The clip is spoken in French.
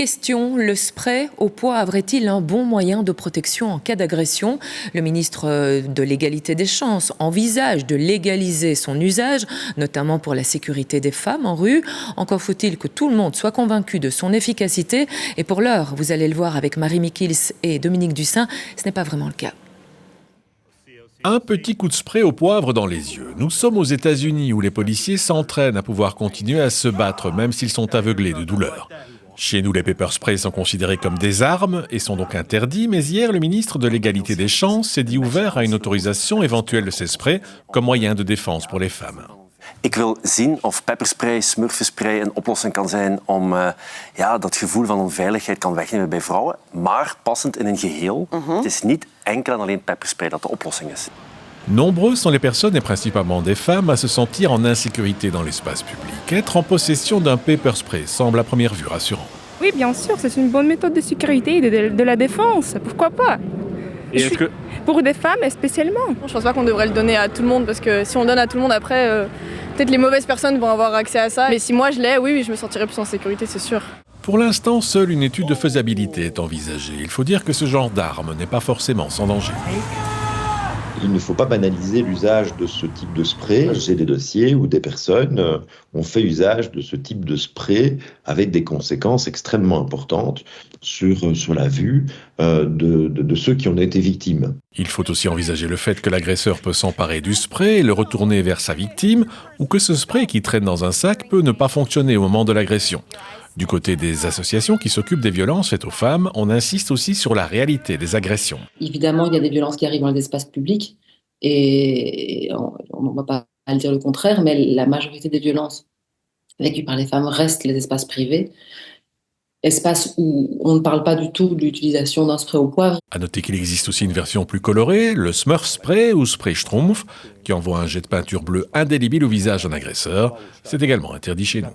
Question, le spray au poivre est-il un bon moyen de protection en cas d'agression ? Le ministre de l'Égalité des chances envisage de légaliser son usage, notamment pour la sécurité des femmes en rue. Encore faut-il que tout le monde soit convaincu de son efficacité. Et pour l'heure, vous allez le voir avec Marie Michels et Dominique Dussin, ce n'est pas vraiment le cas. Un petit coup de spray au poivre dans les yeux. Nous sommes aux États-Unis où les policiers s'entraînent à pouvoir continuer à se battre même s'ils sont aveuglés de douleur. Chez nous, les pepper sprays sont considérés comme des armes et sont donc interdits, mais hier, le ministre de l'Égalité des chances s'est dit ouvert à une autorisation éventuelle de ces sprays comme moyen de défense pour les femmes. Ik wil zien of pepperspray, smurfenspray een oplossing kan zijn om dat gevoel van onveiligheid kan wegnemen bij vrouwen, maar passend in een geheel. Het is niet enkel en alleen pepperspray dat de oplossing is. Nombreuses sont les personnes, et principalement des femmes, à se sentir en insécurité dans l'espace public. Être en possession d'un pepper spray semble à première vue rassurant. Oui, bien sûr, c'est une bonne méthode de sécurité et de la défense. Pourquoi pas ? Pour des femmes spécialement. Je pense pas qu'on devrait le donner à tout le monde parce que si on le donne à tout le monde après, peut-être les mauvaises personnes vont avoir accès à ça. Mais si moi je l'ai, oui, je me sentirais plus en sécurité, c'est sûr. Pour l'instant, seule une étude de faisabilité est envisagée. Il faut dire que ce genre d'arme n'est pas forcément sans danger. Il ne faut pas banaliser l'usage de ce type de spray. J'ai des dossiers où des personnes ont fait usage de ce type de spray avec des conséquences extrêmement importantes sur la vue de ceux qui en ont été victimes. Il faut aussi envisager le fait que l'agresseur peut s'emparer du spray et le retourner vers sa victime, ou que ce spray qui traîne dans un sac peut ne pas fonctionner au moment de l'agression. Du côté des associations qui s'occupent des violences faites aux femmes, on insiste aussi sur la réalité des agressions. Évidemment, il y a des violences qui arrivent dans l'espace public et on ne va pas dire le contraire, mais la majorité des violences vécues par les femmes restent les espaces privés, espaces où on ne parle pas du tout de l'utilisation d'un spray au poivre. À noter qu'il existe aussi une version plus colorée, le Smurf Spray ou Spray Schtroumpf, qui envoie un jet de peinture bleue indélébile au visage d'un agresseur. C'est également interdit chez nous.